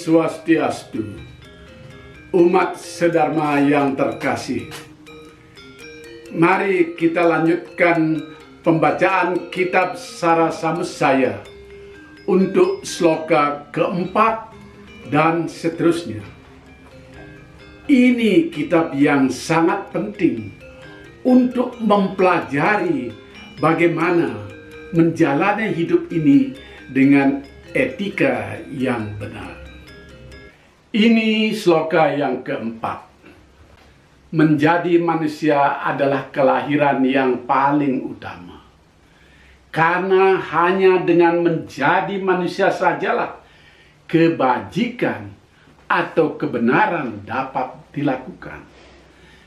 Swastiastu, umat sedharma yang terkasih. Mari kita lanjutkan pembacaan kitab Sara Samsaya untuk sloka keempat dan seterusnya. Ini kitab yang sangat penting untuk mempelajari bagaimana menjalani hidup ini dengan etika yang benar. Ini sloka yang keempat. Menjadi manusia adalah kelahiran yang paling utama. Karena hanya dengan menjadi manusia sajalah kebajikan atau kebenaran dapat dilakukan.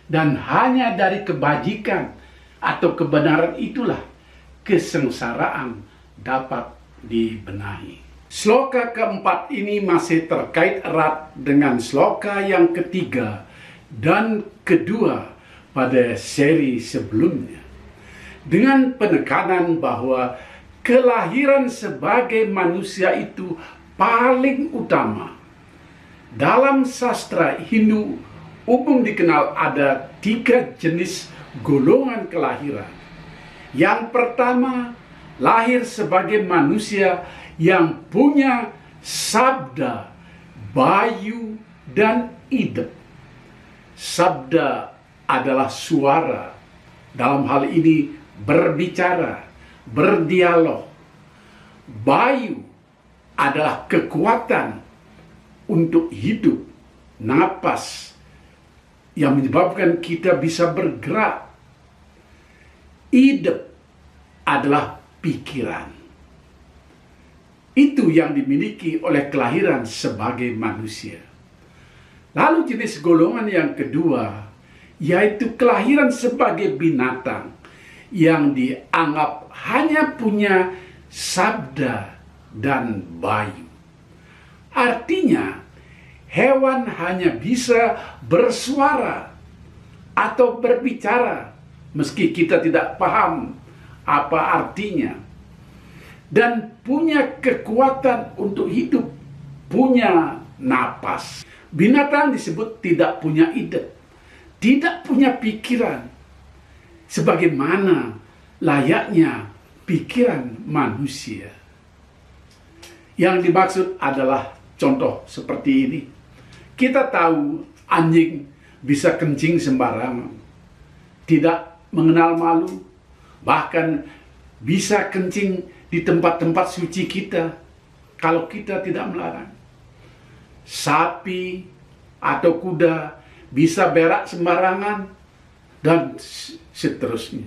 Dan hanya dari kebajikan atau kebenaran itulah kesengsaraan dapat dibenahi. Sloka keempat ini masih terkait erat dengan sloka yang ketiga dan kedua pada seri sebelumnya, dengan penekanan bahwa kelahiran sebagai manusia itu paling utama. Dalam sastra Hindu umum dikenal ada 3 jenis golongan kelahiran. Yang pertama, lahir sebagai manusia yang punya sabda, bayu, dan ide. Sabda adalah suara, dalam hal ini berbicara, berdialog. Bayu adalah kekuatan untuk hidup, napas, yang menyebabkan kita bisa bergerak. Ide adalah pikiran. Itu yang dimiliki oleh kelahiran sebagai manusia. Lalu jenis golongan yang kedua, yaitu kelahiran sebagai binatang yang dianggap hanya punya sabda dan bayu. Artinya, hewan hanya bisa bersuara atau berbicara meski kita tidak paham apa artinya. Dan punya kekuatan untuk hidup, punya napas. Binatang disebut tidak punya ide, tidak punya pikiran, sebagaimana layaknya pikiran manusia. Yang dimaksud adalah contoh seperti ini. Kita tahu anjing bisa kencing sembarangan, tidak mengenal malu, bahkan bisa kencing di tempat-tempat suci kita kalau kita tidak melarang. Sapi atau kuda bisa berak sembarangan dan seterusnya.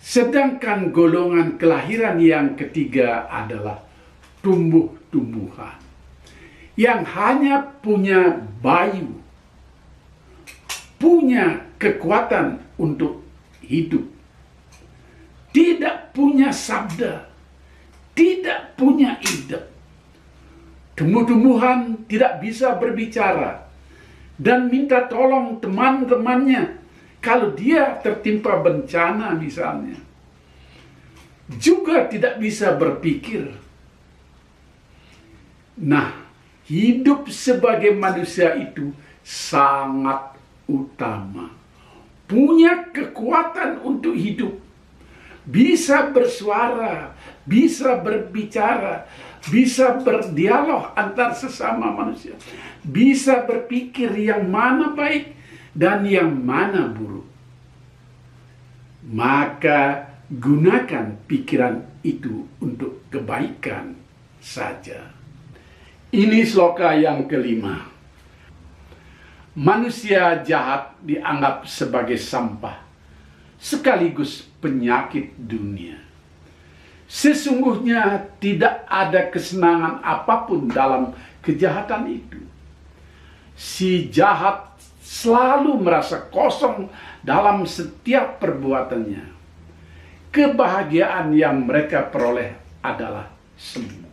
Sedangkan golongan kelahiran yang ketiga adalah tumbuh-tumbuhan yang hanya punya bayu, punya kekuatan untuk hidup, tidak punya sabda, tidak punya ide. Tumbuh-tumbuhan tidak bisa berbicara dan minta tolong teman-temannya kalau dia tertimpa bencana misalnya. Juga tidak bisa berpikir. Nah, hidup sebagai manusia itu sangat utama. Punya kekuatan untuk hidup. Bisa bersuara, bisa berbicara, bisa berdialog antar sesama manusia, bisa berpikir yang mana baik dan yang mana buruk. Maka gunakan pikiran itu untuk kebaikan saja. Ini sloka yang kelima. Manusia jahat dianggap sebagai sampah, sekaligus penyakit dunia. Sesungguhnya tidak ada kesenangan apapun dalam kejahatan itu. Si jahat selalu merasa kosong dalam setiap perbuatannya. Kebahagiaan yang mereka peroleh adalah semu.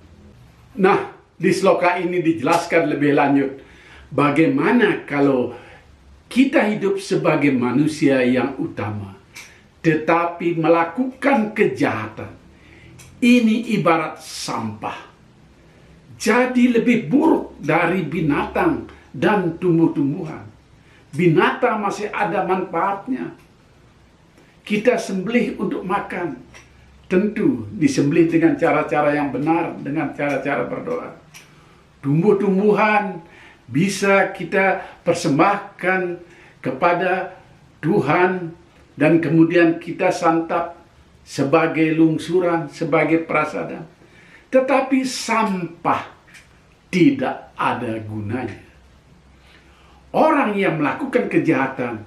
Nah, di sloka ini dijelaskan lebih lanjut bagaimana kalau kita hidup sebagai manusia yang utama, tetapi melakukan kejahatan. Ini ibarat sampah. jadi lebih buruk dari binatang dan tumbuh-tumbuhan. Binatang masih ada manfaatnya. Kita sembelih untuk makan. Tentu disembelih dengan cara-cara yang benar, dengan cara-cara berdoa. Tumbuh-tumbuhan bisa kita persembahkan kepada Tuhan dan kemudian kita santap sebagai lungsuran, sebagai prasada. Tetapi sampah tidak ada gunanya. Orang yang melakukan kejahatan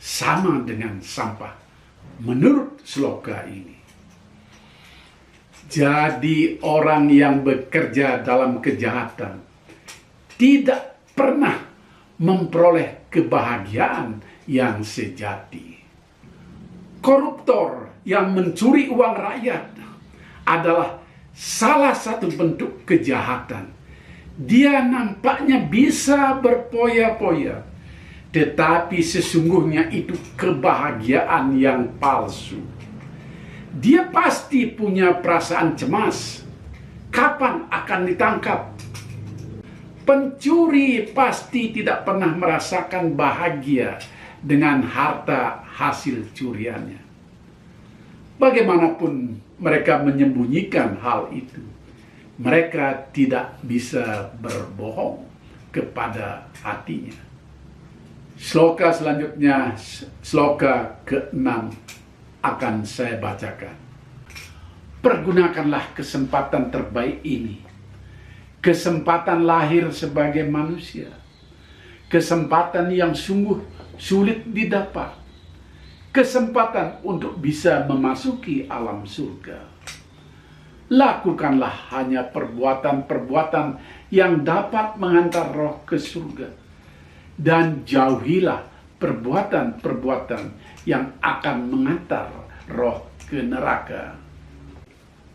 sama dengan sampah menurut sloka ini. Jadi orang yang bekerja dalam kejahatan tidak pernah memperoleh kebahagiaan yang sejati. Koruptor yang mencuri uang rakyat adalah salah satu bentuk kejahatan. Dia nampaknya bisa berpoya-poya, tetapi sesungguhnya itu kebahagiaan yang palsu. Dia pasti punya perasaan cemas. Kapan akan ditangkap? Pencuri pasti tidak pernah merasakan bahagia dengan harta hasil curiannya. Bagaimanapun mereka menyembunyikan hal itu, mereka tidak bisa berbohong kepada hatinya. Sloka selanjutnya, sloka ke-6 akan saya bacakan. Pergunakanlah kesempatan terbaik ini. Kesempatan lahir sebagai manusia. Kesempatan yang sungguh sulit didapat. Kesempatan untuk bisa memasuki alam surga. Lakukanlah hanya perbuatan-perbuatan yang dapat mengantar roh ke surga. Dan jauhilah perbuatan-perbuatan yang akan mengantar roh ke neraka.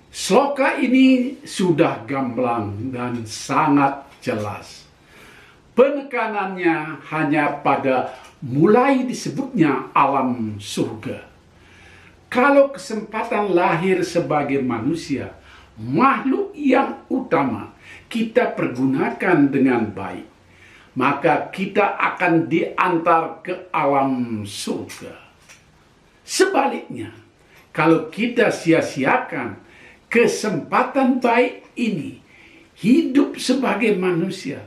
Sloka ini sudah gamblang dan sangat jelas. Penekanannya hanya pada mulai disebutnya alam surga. Kalau kesempatan lahir sebagai manusia, makhluk yang utama, kita pergunakan dengan baik, maka kita akan diantar ke alam surga. Sebaliknya, kalau kita sia-siakan kesempatan baik ini, hidup sebagai manusia,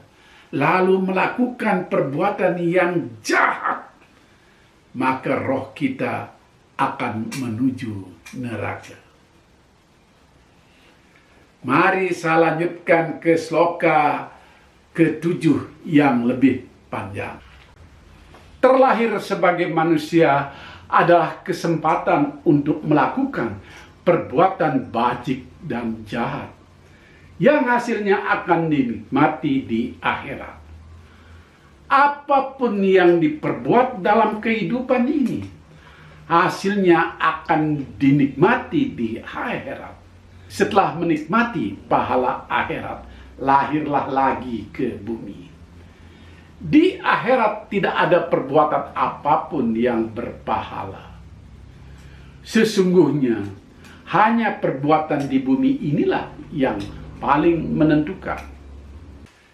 lalu melakukan perbuatan yang jahat, maka roh kita akan menuju neraka. Mari saya lanjutkan ke sloka ke-7 yang lebih panjang. Terlahir sebagai manusia adalah kesempatan untuk melakukan perbuatan bajik dan jahat yang hasilnya akan dinikmati di akhirat. Apapun yang diperbuat dalam kehidupan ini, hasilnya akan dinikmati di akhirat. Setelah menikmati pahala akhirat, lahirlah lagi ke bumi. Di akhirat tidak ada perbuatan apapun yang berpahala. Sesungguhnya hanya perbuatan di bumi inilah yang paling menentukan.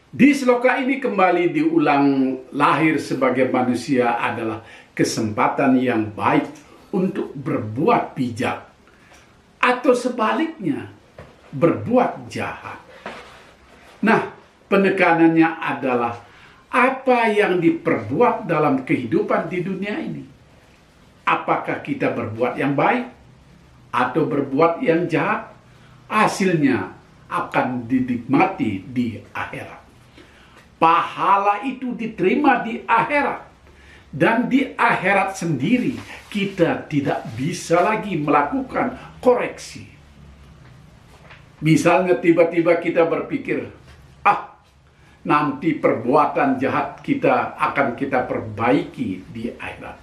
Di sloka ini kembali diulang, lahir sebagai manusia adalah kesempatan yang baik untuk berbuat bijak, atau sebaliknya berbuat jahat. Nah, penekanannya adalah apa yang diperbuat dalam kehidupan di dunia ini. Apakah kita berbuat yang baik atau berbuat yang jahat? Hasilnya akan dinikmati di akhirat. Pahala itu diterima di akhirat. Dan di akhirat sendiri kita tidak bisa lagi melakukan koreksi. Misalnya tiba-tiba kita berpikir, nanti perbuatan jahat kita akan kita perbaiki di akhirat.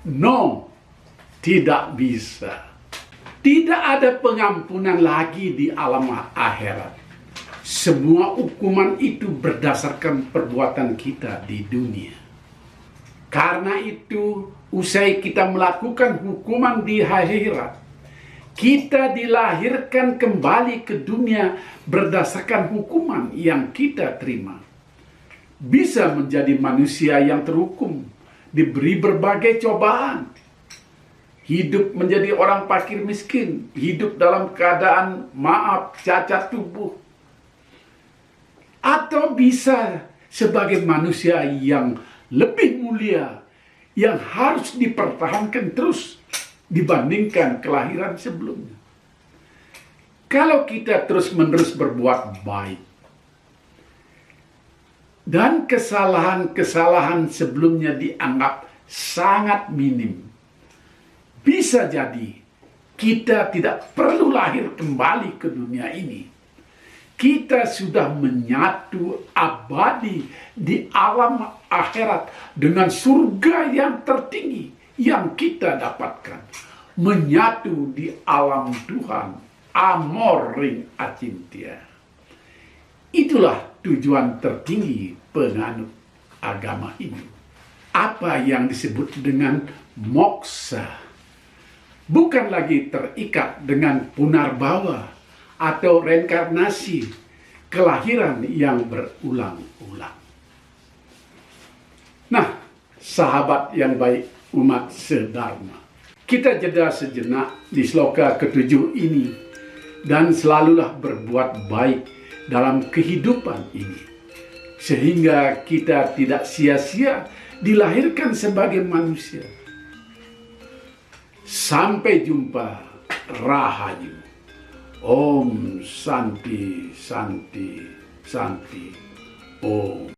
No, tidak bisa. Tidak ada pengampunan lagi di alam akhirat. Semua hukuman itu berdasarkan perbuatan kita di dunia. Karena itu, usai kita melakukan hukuman di akhirat, Kita dilahirkan kembali ke dunia berdasarkan hukuman yang kita terima. Bisa menjadi manusia yang terhukum, diberi berbagai cobaan. Hidup menjadi orang fakir miskin, hidup dalam keadaan cacat tubuh. Atau bisa sebagai manusia yang lebih mulia, yang harus dipertahankan terus dibandingkan kelahiran sebelumnya. Kalau kita terus-menerus berbuat baik dan kesalahan-kesalahan sebelumnya dianggap sangat minim, bisa jadi kita tidak perlu lahir kembali ke dunia ini. Kita sudah menyatu abadi di alam akhirat dengan surga yang tertinggi yang kita dapatkan. Menyatu di alam Tuhan, amor ring acintia. Itulah tujuan tertinggi penganut agama ini. Apa yang disebut dengan moksa. Bukan lagi terikat dengan punarbawa atau reinkarnasi, kelahiran yang berulang-ulang. Nah, sahabat yang baik, umat sedharma, kita jeda sejenak di sloka ke-7 ini dan selalulah berbuat baik dalam kehidupan ini, sehingga kita tidak sia-sia dilahirkan sebagai manusia. Sampai jumpa, Rahayu. Om Santi Santi Santi Om.